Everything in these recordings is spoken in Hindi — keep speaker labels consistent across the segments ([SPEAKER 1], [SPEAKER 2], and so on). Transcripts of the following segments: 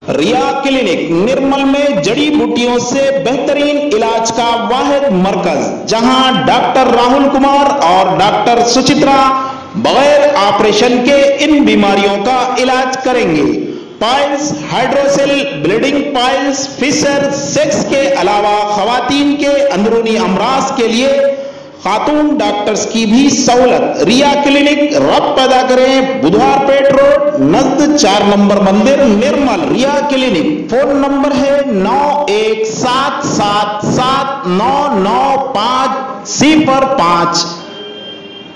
[SPEAKER 1] रिया क्लिनिक निर्मल में जड़ी बूटियों से बेहतरीन इलाज का वाहिद मरकज, जहां डॉक्टर राहुल कुमार और डॉक्टर सुचित्रा बगैर ऑपरेशन के इन बीमारियों का इलाज करेंगे। Piles, hydrocele, bleeding piles, fissure, sex के अलावा खवातीन के अंदरूनी अमराज के लिए खातून डॉक्टर्स की भी सहूलत। रिया क्लिनिक रब पैदा करें, बुधवारपेट रोड नजद 4 नंबर मंदिर निर्मल। रिया क्लिनिक फोन नंबर है 9177799505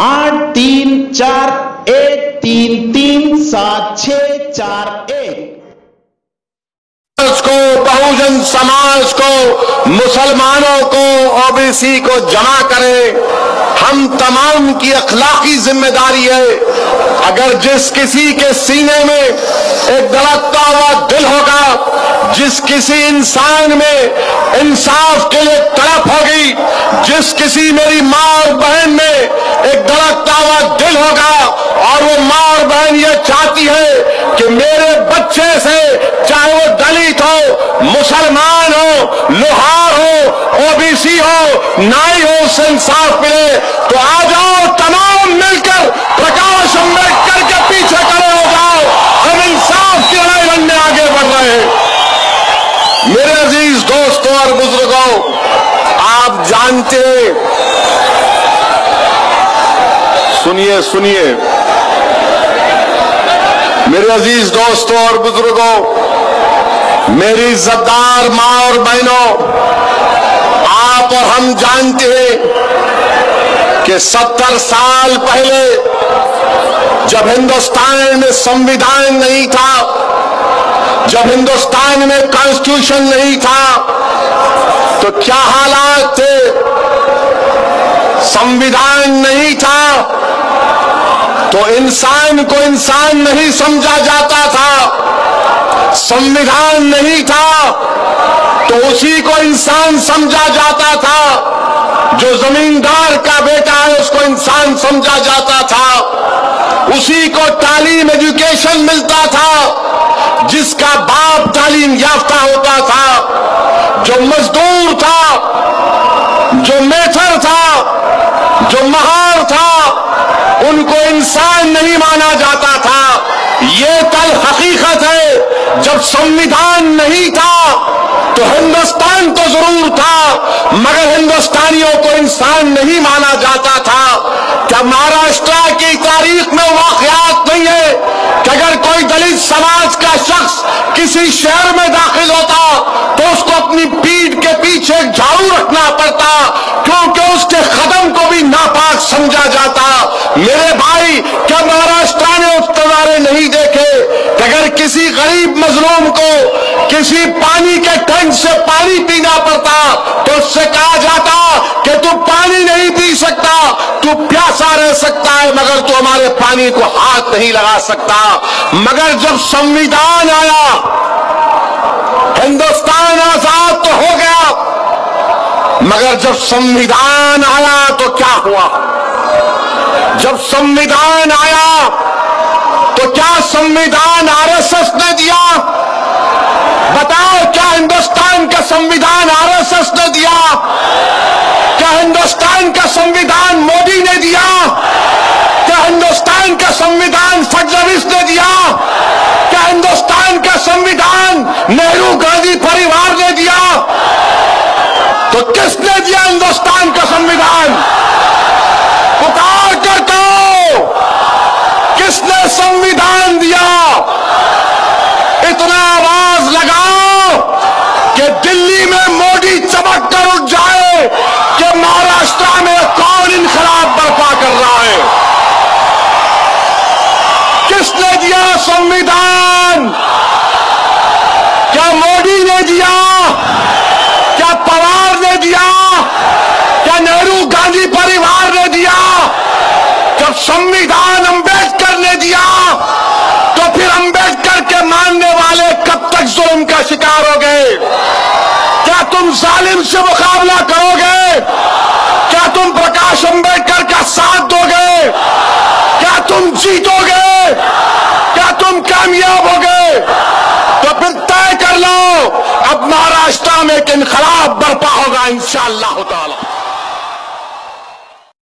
[SPEAKER 1] 8341337641।
[SPEAKER 2] को, बहुजन समाज को, मुसलमानों को, ओबीसी को जमा करें। हम तमाम की अखलाकी जिम्मेदारी है। अगर जिस किसी के सीने में एक धड़कता हुआ दिल होगा, जिस किसी इंसान में इंसाफ के लिए तड़प होगी, जिस किसी मेरी माँ और बहन में एक धड़कता हुआ दिल होगा और वो माँ और बहन ये चाहती है कि मेरे बच्चे से, चाहे वो दलित हो, मुसलमान हो, लोहार हो, ओबीसी हो, नाई हो, उससे इंसाफ मिले, तो आ जाओ तमाम मिलकर प्रकाश अंबेडकर के पीछे खड़े हो जाओ। हम इंसाफ की लड़ाई लड़ने आगे बढ़ रहे हैं। मेरे अजीज दोस्तों और बुजुर्गों, आप जानते हैं, सुनिए मेरे अजीज दोस्तों और बुजुर्गों, मेरी इज्जतदार मां और बहनों, आप और हम जानते हैं कि 70 साल पहले जब हिंदुस्तान में संविधान नहीं था, जब हिंदुस्तान में कॉन्स्टिट्यूशन नहीं था, तो क्या हालात थे। संविधान नहीं था तो इंसान को इंसान नहीं समझा जाता था। संविधान नहीं था तो उसी को इंसान समझा जाता था। जो जमींदार का बेटा है उसको इंसान समझा जाता था। उसी को तालीम, एजुकेशन मिलता था। जिसका बाप तालीम याफ्ता होता था, जो मजदूर था, जो मेथर था, जो महार था, उनको इंसान नहीं माना जाता था। ये कल हकीकत है। जब संविधान नहीं था तो हिंदुस्तान तो जरूर था, मगर हिंदुस्तानियों को इंसान नहीं माना जाता था। क्या महाराष्ट्र की तारीख में वाकयात नहीं है कि अगर कोई दलित समाज का शख्स किसी शहर में दाखिल होता तो उसको अपनी पीठ के पीछे झाड़ू रखना पड़ता, क्योंकि उसके कदम को भी नापाक समझा जाता। मेरे भाई, क्या महाराष्ट्र ने उस नजारे नहीं देखे कि अगर किसी गरीब मजलूम को किसी पानी के टैंक से पानी पीना पड़ता तो उससे कहा जाता कि तू पानी नहीं पी सकता, तू प्यासा रह सकता है, मगर तू हमारे पानी को हाथ नहीं लगा सकता। मगर जब संविधान आया, हिंदुस्तान आजाद तो हो गया, मगर जब संविधान आया तो क्या हुआ। जब संविधान आया तो क्या संविधान आरएसएस ने दिया? बताओ, क्या हिंदुस्तान का संविधान आरएसएस ने दिया? क्या हिंदुस्तान का संविधान मोदी ने दिया? क्या हिंदुस्तान का संविधान फडणवीस ने दिया? क्या हिंदुस्तान का संविधान नेहरू गांधी परिवार ने दिया? तो किसने दिया हिंदुस्तान का संविधान? पुकार कर कहो, किसने संविधान दिया? इतना आवाज लगाओ कि दिल्ली में मोदी चमक कर उठ जाए कि महाराष्ट्र में कौन इनकलाब बर्पा कर रहा है। किसने दिया संविधान? क्या मोदी ने दिया? क्या पवार ने दिया? क्या नेहरू गांधी परिवार ने दिया? जब संविधान अंबेडकर ने दिया तो फिर अंबेडकर के मानने वाले कब तक जुल्म का शिकार हो गए? क्या तुम जालिम से मुकाबला करोगे? क्या तुम प्रकाश अंबेडकर का साथ दोगे? क्या तुम जीतोगे? क्या तुम कामयाब होगे? तो फिर इनकलाब बर्पा होगा इंशाअल्लाह ताला।